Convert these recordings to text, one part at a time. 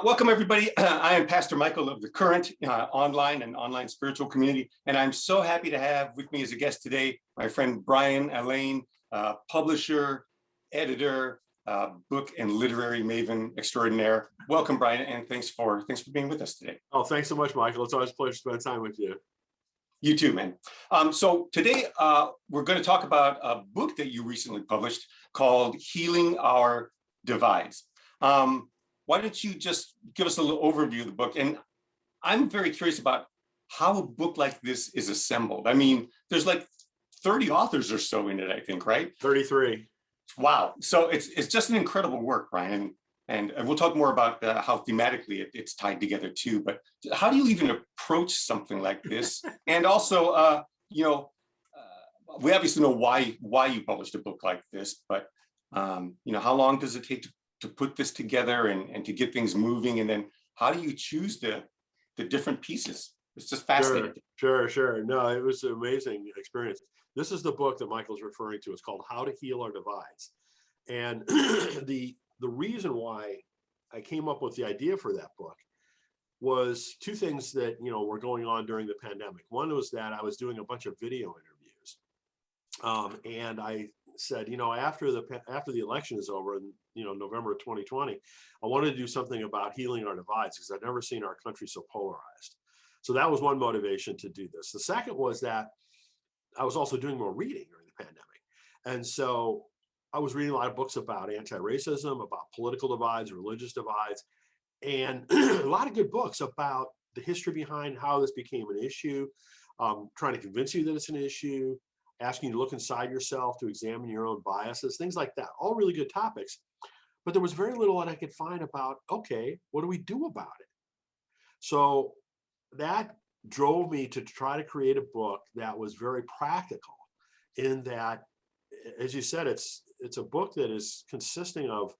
Welcome, everybody. I am Pastor Michael of the Current online and online spiritual community, and I'm so happy to have with me as a guest today my friend Brian Allain, publisher, editor, book and literary maven extraordinaire. Welcome, Brian, and thanks for being with us today. Oh, thanks so much, Michael. It's always a pleasure to spend time with you. You too, man. So today we're going to talk about a book that you recently published called Healing Our Divides. Why don't you just give us a little overview of the book? And I'm very curious about how a book like this is assembled. I mean, there's like 30 authors or so in it, I think, right? 33. Wow. So it's just an incredible work, Brian. And we'll talk more about how thematically it's tied together too. But how do you even approach something like this? And also, we obviously know why you published a book like this, but how long does it take to put this together and to get things moving? And then how do you choose the different pieces? It's just fascinating. Sure. No, it was an amazing experience. This is the book that Michael's referring to. It's called How to Heal Our Divides. And the reason why I came up with the idea for that book was two things that, were going on during the pandemic. One was that I was doing a bunch of video interviews. And I said, after the election is over in November of 2020, I wanted to do something about healing our divides because I'd never seen our country so polarized. So that was one motivation to do this. The second was that I was also doing more reading during the pandemic. And so I was reading a lot of books about anti-racism, about political divides, religious divides, and a lot of good books about the history behind how this became an issue, trying to convince you that it's an issue, asking you to look inside yourself to examine your own biases, things like that. All really good topics. But there was very little that I could find about, okay, what do we do about it? So that drove me to try to create a book that was very practical in that, as you said, it's a book that is consisting of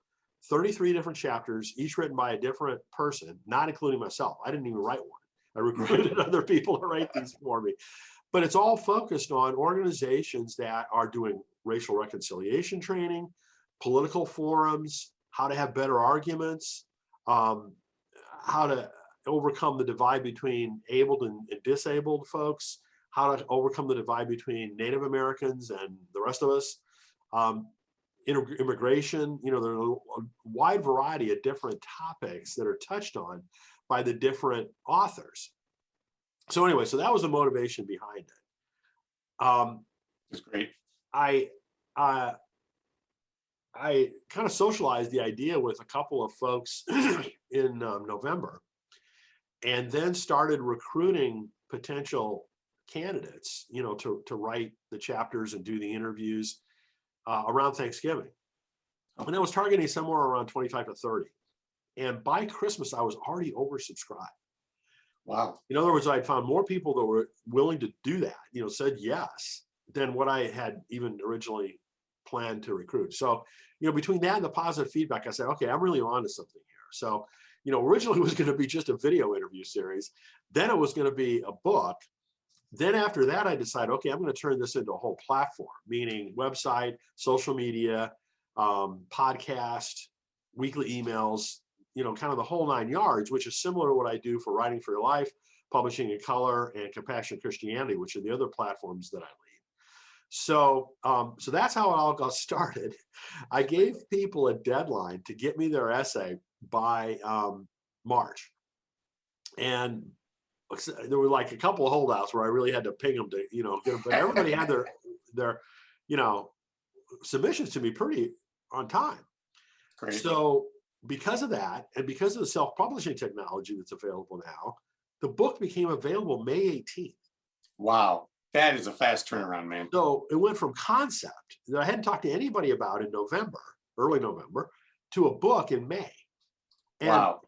33 different chapters, each written by a different person, not including myself. I didn't even write one. I recruited other people to write these for me. But it's all focused on organizations that are doing racial reconciliation training, political forums, how to have better arguments, how to overcome the divide between abled and disabled folks, how to overcome the divide between Native Americans and the rest of us, immigration. There's a wide variety of different topics that are touched on by the different authors. So anyway, so that was the motivation behind it. That's great. I kind of socialized the idea with a couple of folks in November, and then started recruiting potential candidates, to write the chapters and do the interviews around Thanksgiving. And I was targeting somewhere around 25 to 30. And by Christmas, I was already oversubscribed. Wow. In other words, I'd found more people that were willing to do that, said yes, than what I had even originally planned to recruit. So, between that and the positive feedback, I said, okay, I'm really on to something here. So, originally it was going to be just a video interview series. Then it was going to be a book. Then after that, I decided, okay, I'm going to turn this into a whole platform, meaning website, social media, podcast, weekly emails, kind of the whole 9 yards, which is similar to what I do for Writing for Your Life, Publishing in Color, and Compassionate Christianity, which are the other platforms that I lead. So, so that's how it all got started. I gave people a deadline to get me their essay by March. And there were like a couple of holdouts where I really had to ping them to, get them, but everybody had their submissions to me pretty on time. Great. So because of that, and because of the self-publishing technology that's available now, the book became available May 18th. Wow. That is a fast turnaround, man. So it went from concept that I hadn't talked to anybody about in November, early November, to a book in May. And, wow.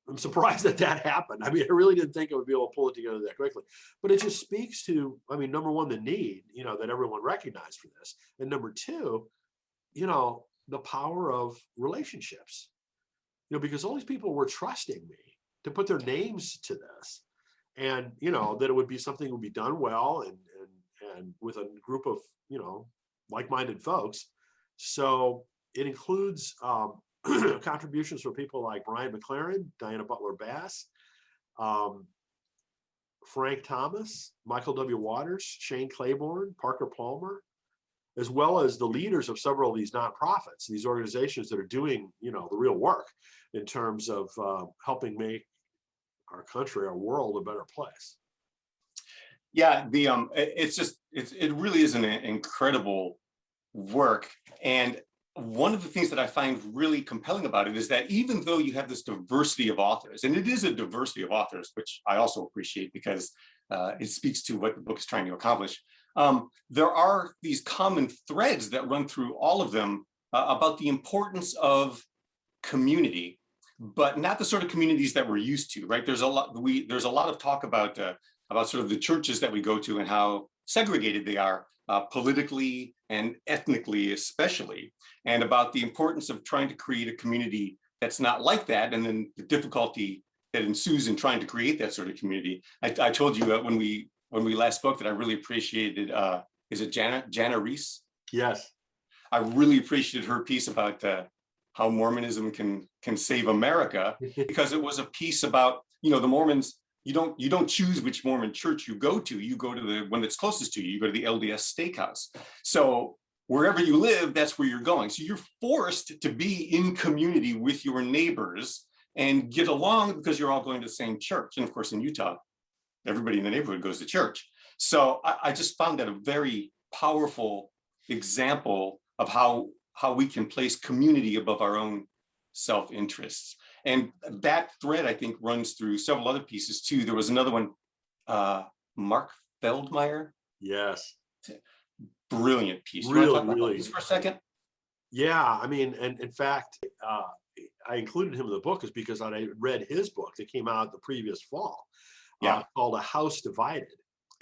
I'm surprised that happened. I mean, I really didn't think I would be able to pull it together that quickly. But it just speaks to, number one, the need, that everyone recognized for this. And number two, the power of relationships, because all these people were trusting me to put their names to this, and that it would be something that would be done well and with a group of like-minded folks. So it includes contributions from people like Brian McLaren, Diana Butler Bass, Frank Thomas, Michael W. Waters, Shane Claiborne, Parker Palmer, as well as the leaders of several of these nonprofits, these organizations that are doing, the real work in terms of helping make our country, our world, a better place. Yeah, it really is an incredible work. And one of the things that I find really compelling about it is that even though you have this diversity of authors, and it is a diversity of authors, which I also appreciate because it speaks to what the book is trying to accomplish, there are these common threads that run through all of them about the importance of community, but not the sort of communities that we're used to, right? There's a lot of talk about sort of the churches that we go to and how segregated they are politically and ethnically, especially, and about the importance of trying to create a community that's not like that, and then the difficulty that ensues in trying to create that sort of community. I told you when we last spoke that I really appreciated, is it Jana Reese? Yes. I really appreciated her piece about how Mormonism can save America, because it was a piece about, the Mormons. You don't choose which Mormon church you go to. You go to the one that's closest to you. You go to the LDS Steakhouse. So wherever you live, that's where you're going. So you're forced to be in community with your neighbors and get along because you're all going to the same church. And of course, in Utah, everybody in the neighborhood goes to church. So I just found that a very powerful example of how we can place community above our own self-interests. And that thread, I think, runs through several other pieces too. There was another one, Mark Feldmeyer. Yes. Brilliant piece. Really, you want to talk about really. this for a second? Yeah, I mean, and in fact, I included him in the book is because I read his book that came out the previous fall, called A House Divided.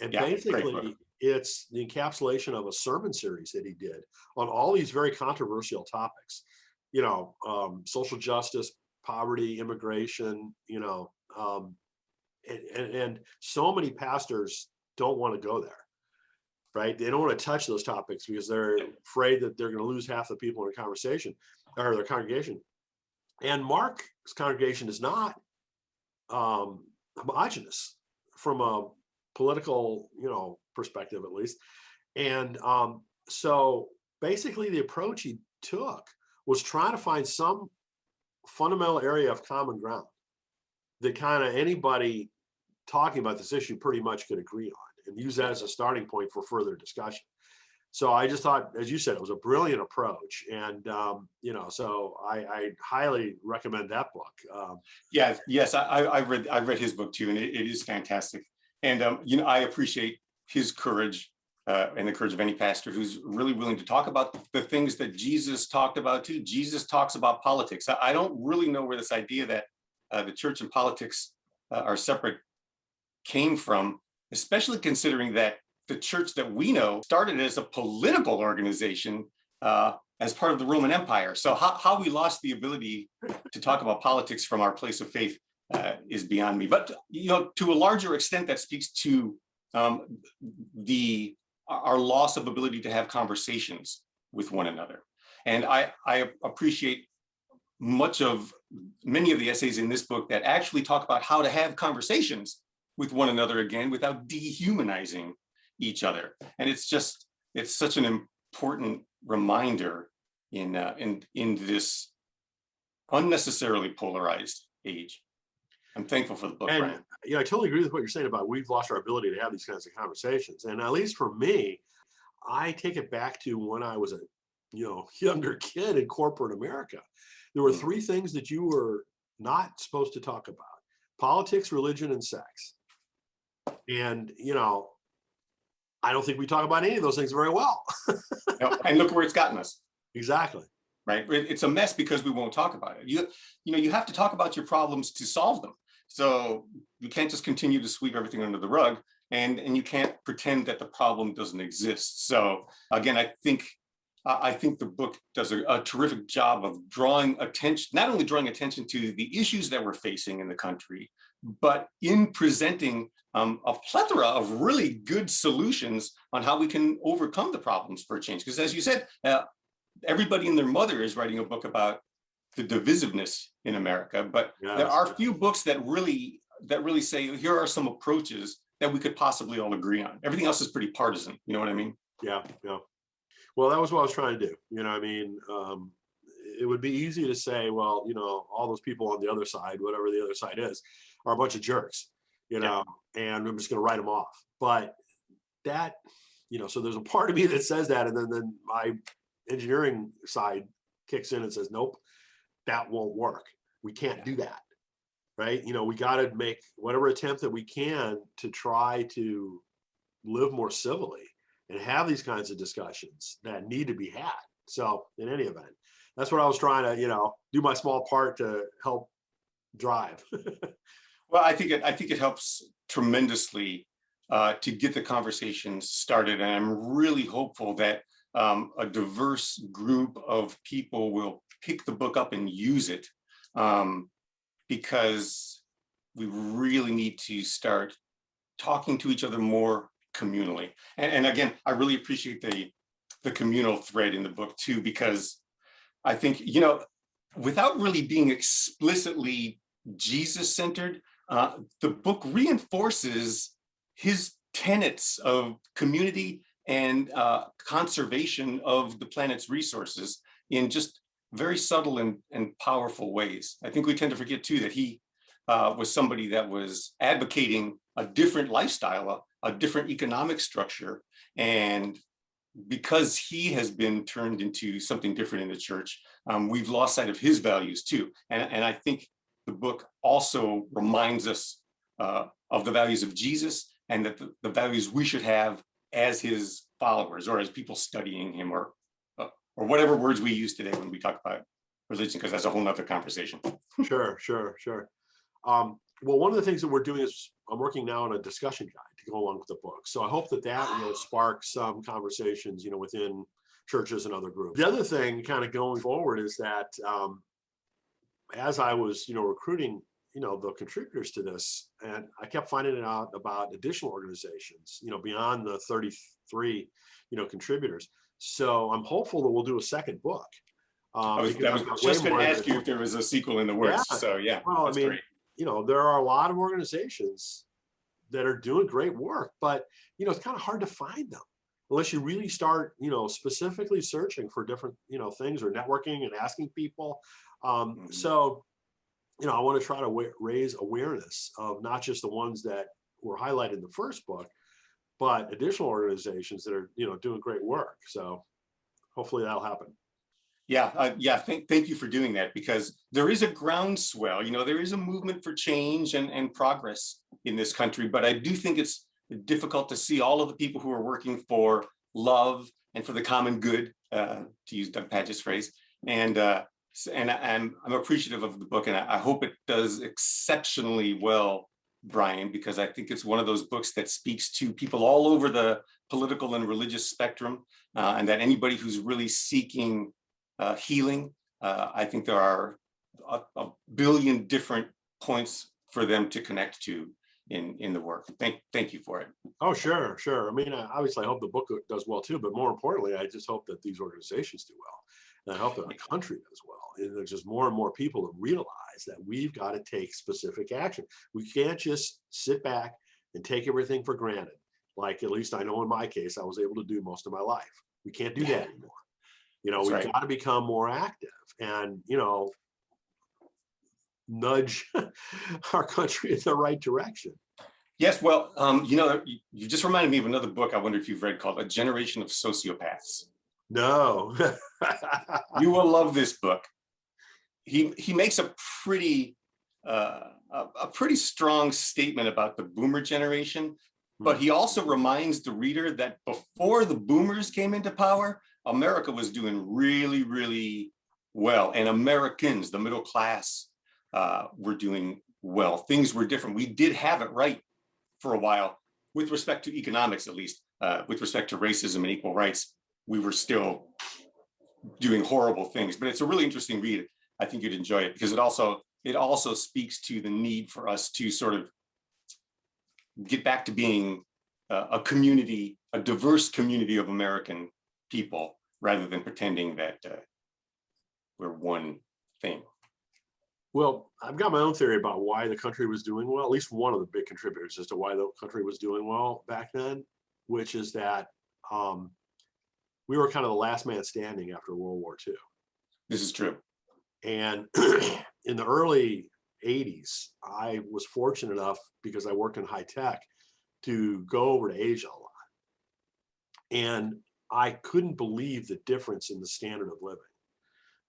And basically, it's the encapsulation of a sermon series that he did on all these very controversial topics, social justice, poverty, immigration, and so many pastors don't want to go there, right? They don't want to touch those topics because they're afraid that they're going to lose half the people in a conversation or their congregation. And Mark's congregation is not homogenous from a political, perspective, at least. And so basically the approach he took was trying to find some fundamental area of common ground that kind of anybody talking about this issue pretty much could agree on, and use that as a starting point for further discussion. So I just thought, as you said, it was a brilliant approach, and so I highly recommend that book. Yes, I read his book too, and it is fantastic. And I appreciate his courage and the courage of any pastor who's really willing to talk about the things that Jesus talked about too. Jesus talks about politics. I don't really know where this idea that the church and politics are separate came from, especially considering that the church that we know started as a political organization as part of the Roman Empire. So how we lost the ability to talk about politics from our place of faith is beyond me. But to a larger extent, that speaks to our loss of ability to have conversations with one another. And I appreciate many of the essays in this book that actually talk about how to have conversations with one another again without dehumanizing each other. And it's such an important reminder in this unnecessarily polarized age. I'm thankful for the book, And Brian. I totally agree with what you're saying about we've lost our ability to have these kinds of conversations. And at least for me, I take it back to when I was a younger kid in corporate America. There were three things that you were not supposed to talk about: politics, religion, and sex. And I don't think we talk about any of those things very well. And look where it's gotten us. Exactly. Right. It's a mess because we won't talk about it. You have to talk about your problems to solve them. So you can't just continue to sweep everything under the rug, and you can't pretend that the problem doesn't exist. So again, I think the book does a terrific job of not only drawing attention to the issues that we're facing in the country, but in presenting a plethora of really good solutions on how we can overcome the problems for a change. Because as you said, everybody and their mother is writing a book about the divisiveness in America, but there Yes. are few books that really say, here are some approaches that we could possibly all agree on. Everything else is pretty partisan. You know what I mean? Yeah. Yeah. Well, that was what I was trying to do. I mean, it would be easy to say, well, all those people on the other side, whatever the other side is, are a bunch of jerks, Yeah. and I'm just going to write them off. But that, so there's a part of me that says that, and then my engineering side kicks in and says, nope, that won't work. We can't do that, right? We got to make whatever attempt that we can to try to live more civilly and have these kinds of discussions that need to be had. So in any event, that's what I was trying to, do my small part to help drive. Well, I think it helps tremendously to get the conversation started, and I'm really hopeful that a diverse group of people will pick the book up and use it, because we really need to start talking to each other more communally. And again, I really appreciate the communal thread in the book too, because I think, without really being explicitly Jesus-centered, the book reinforces his tenets of community and conservation of the planet's resources in just very subtle and powerful ways. I think we tend to forget too that he was somebody that was advocating a different lifestyle, a different economic structure. And because he has been turned into something different in the church, we've lost sight of his values too. And I think the book also reminds us of the values of Jesus, and that the values we should have as his followers, or as people studying him, or whatever words we use today when we talk about religion, because that's a whole nother conversation. Sure. Well, one of the things that we're doing is I'm working now on a discussion guide to go along with the book. So I hope that will spark some conversations, within churches and other groups. The other thing kind of going forward is that as I was, recruiting, the contributors to this, and I kept finding out about additional organizations, beyond the 33, contribitors. So I'm hopeful that we'll do a second book. I was just going to ask you if there was a sequel in the works. Yeah. So yeah, well, that's I mean, great. there are a lot of organizations that are doing great work, but it's kind of hard to find them unless you really start, specifically searching for different, things, or networking and asking people. So, I want to try to raise awareness of not just the ones that were highlighted in the first book, but additional organizations that are, doing great work. So hopefully that'll happen. Yeah. Thank you for doing that, because there is a groundswell, there is a movement for change and progress in this country, but I do think it's difficult to see all of the people who are working for love and for the common good, to use Doug Padgett's phrase. And I'm appreciative of the book, and I hope it does exceptionally well, Brian, because I think it's one of those books that speaks to people all over the political and religious spectrum, and that anybody who's really seeking healing, I think there are a billion different points for them to connect to in the work. Thank you for it. Oh, sure. I mean, obviously I hope the book does well too, but more importantly, I just hope that these organizations do well. And I hope that the country does well. And there's just more and more people that realize that we've got to take specific action. We can't just sit back and take everything for granted. Like, at least I know in my case, I was able to do most of my life. We can't do that anymore. We've right. got to become more active and, nudge our country in the right direction. Yes, well, you just reminded me of another book I wonder if you've read, called A Generation of Sociopaths. No. You will love this book. He makes a pretty strong statement about the boomer generation, but he also reminds the reader that before the boomers came into power, America was doing really, really well, and Americans, the middle class, were doing well. Things were different. We did have it right for a while, with respect to economics, at least. With respect to racism and equal rights, we were still doing horrible things. But it's a really interesting read. I think you'd enjoy it, because it also speaks to the need for us to sort of get back to being a community, a diverse community of American people, rather than pretending that we're one thing? Well, I've got my own theory about why the country was doing well, at least one of the big contributors as to why the country was doing well back then, which is that we were kind of the last man standing after World War II. This is true. And in the early 80s, I was fortunate enough, because I worked in high tech, to go over to Asia a lot. And I couldn't believe the difference in the standard of living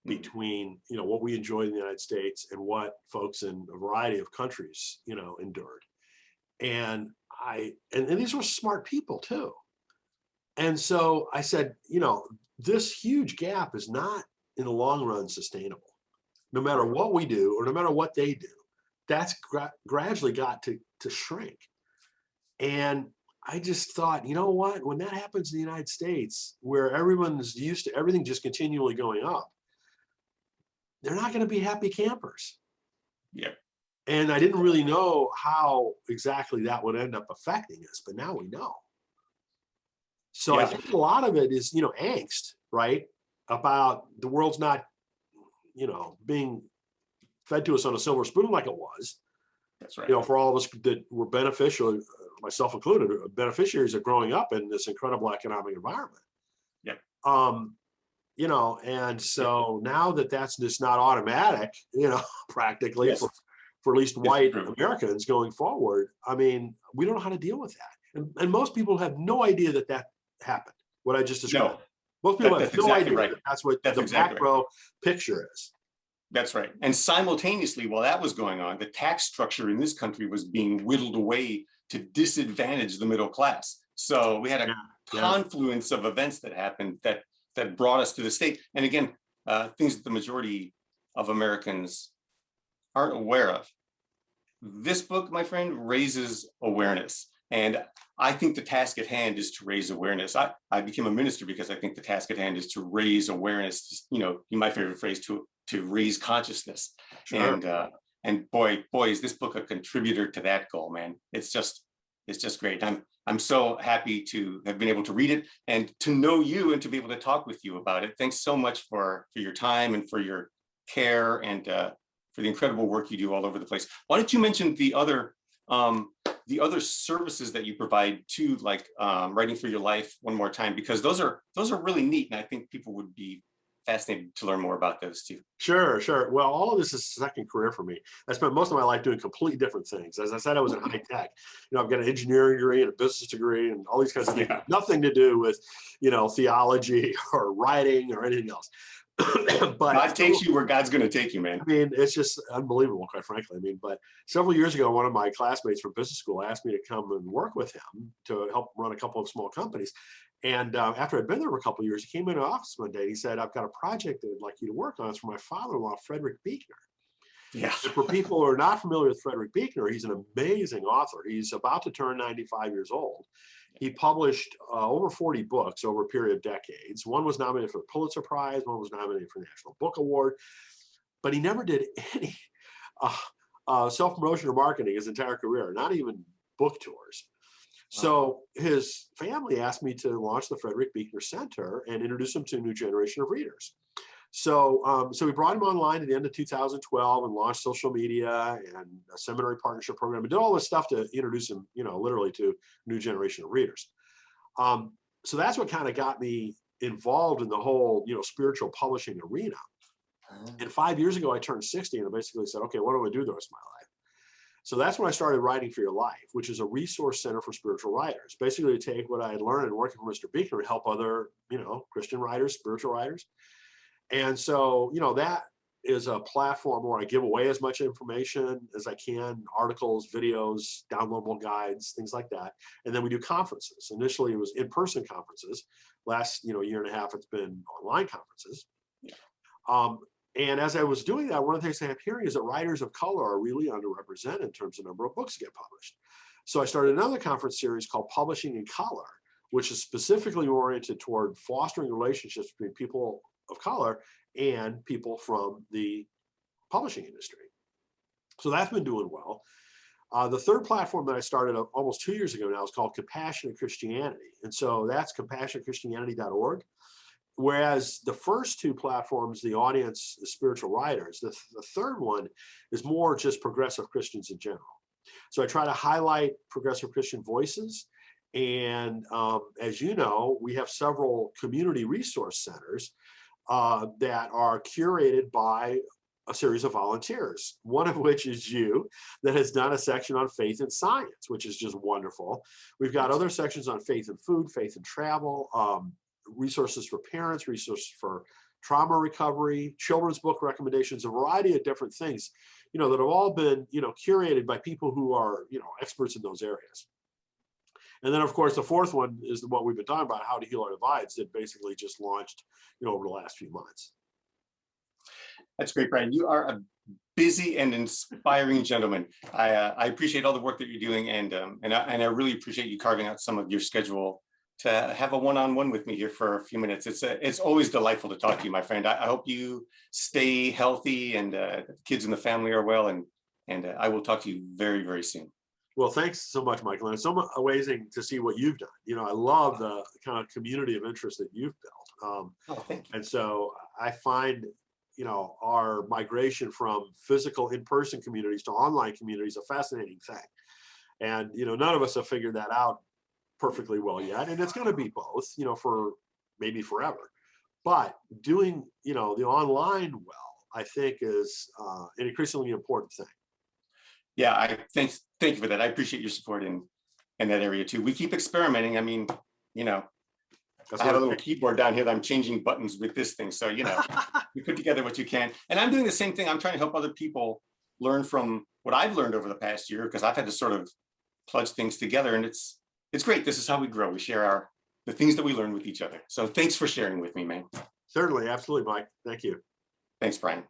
between, you know, what we enjoyed in the United States and what folks in a variety of countries, you know, endured. And and these were smart people too. And so I said, you know, this huge gap is not in the long run sustainable. No matter what we do or no matter what they do, that's gradually got to shrink. And I just thought, you know what, when that happens in the United States, where everyone's used to everything just continually going up, they're not going to be happy campers. Yeah. And I didn't really know how exactly that would end up affecting us, but now we know. So I think a lot of it is, you know, angst, right? About the world's not, you know, being fed to us on a silver spoon like it was. That's right. You know, for all of us that were beneficial, myself included, beneficiaries of growing up in this incredible economic environment. Yep. You know, and so now that that's just not automatic, you know, practically for at least white Americans going forward, I mean, we don't know how to deal with that. And most people have no idea that that happened, what I just described. No, most people have no idea right. that that's what the macro picture is. That's right. And simultaneously, while that was going on, the tax structure in this country was being whittled away to disadvantage the middle class. So we had a confluence of events that happened that brought us to the state. And again, things that the majority of Americans aren't aware of. This book, my friend, raises awareness. And I think the task at hand is to raise awareness. I became a minister because I think the task at hand is to raise awareness, you know, my favorite phrase, to raise consciousness. Sure. And boy, is this book a contributor to that goal, man. It's just great. I'm so happy to have been able to read it and to know you and to be able to talk with you about it. Thanks so much for your time and for your care and for the incredible work you do all over the place. Why don't you mention the other services that you provide too, like Writing for Your Life one more time, because those are really neat, and I think people would be fascinated to learn more about those too. Sure. Well, all of this is a second career for me. I spent most of my life doing completely different things. As I said, I was in high tech. You know, I've got an engineering degree and a business degree and all these kinds of things. Nothing to do with, you know, theology or writing or anything else. But God takes you where God's going to take you, man. I mean, it's just unbelievable, quite frankly. I mean, but several years ago, one of my classmates from business school asked me to come and work with him to help run a couple of small companies. And after I'd been there for a couple of years, he came into the office one day and he said, "I've got a project that I'd like you to work on. It's for my father-in-law, Frederick Buechner." Yeah. And for people who are not familiar with Frederick Buechner, he's an amazing author. He's about to turn 95 years old. He published over 40 books over a period of decades. One was nominated for the Pulitzer Prize. One was nominated for the National Book Award. But he never did any self-promotion or marketing his entire career, not even book tours. So his family asked me to launch the Frederick Buechner Center and introduce him to a new generation of readers. So we brought him online at the end of 2012 and launched social media and a seminary partnership program and did all this stuff to introduce him, you know, literally to a new generation of readers. So that's what kind of got me involved in the whole, you know, spiritual publishing arena. And 5 years ago, I turned 60 and I basically said, okay, what do I do the rest of my life? So that's when I started Writing for Your Life, which is a resource center for spiritual writers. Basically, to take what I had learned in working for Mr. Buechner and help other, you know, Christian writers, spiritual writers. And so, you know, that is a platform where I give away as much information as I can, articles, videos, downloadable guides, things like that. And then we do conferences. Initially, it was in-person conferences. Last, you know, year and a half, it's been online conferences. And as I was doing that, one of the things I kept hearing is that writers of color are really underrepresented in terms of number of books that get published. So I started another conference series called Publishing in Color, which is specifically oriented toward fostering relationships between people of color and people from the publishing industry. So that's been doing well. The third platform that I started almost 2 years ago now is called Compassionate Christianity. And so that's compassionatechristianity.org. Whereas the first two platforms, the audience is spiritual writers. The third one is more just progressive Christians in general. So I try to highlight progressive Christian voices. And as you know, we have several community resource centers that are curated by a series of volunteers, one of which is you, that has done a section on faith and science, which is just wonderful. We've got other sections on faith and food, faith and travel, resources for parents, resources for trauma recovery, children's book recommendations, a variety of different things, that have all been, curated by people who are, experts in those areas. And then, of course, the fourth one is what we've been talking about, How to Heal Our Divides, that basically just launched, over the last few months. That's great, Brian. You are a busy and inspiring gentleman. I appreciate all the work that you're doing, and I really appreciate you carving out some of your schedule to have a one-on-one with me here for a few minutes. It's always delightful to talk to you, my friend. I hope you stay healthy and the kids and the family are well, and I will talk to you very, very soon. Well, thanks so much, Michael. And it's so amazing to see what you've done. I love the kind of community of interest that you've built. Thank you. And so I find, our migration from physical in-person communities to online communities a fascinating thing. And, none of us have figured that out perfectly well yet. And it's going to be both, for maybe forever. But doing, the online well, I think is an increasingly important thing. Yeah, thank you for that. I appreciate your support in that area too. We keep experimenting. I mean, I have a little keyboard down here that I'm changing buttons with this thing. So, you put together what you can. And I'm doing the same thing. I'm trying to help other people learn from what I've learned over the past year, because I've had to sort of plug things together, and it's great. This is how we grow. We share the things that we learn with each other. So thanks for sharing with me, man. Certainly. Absolutely, Mike. Thank you. Thanks, Brian.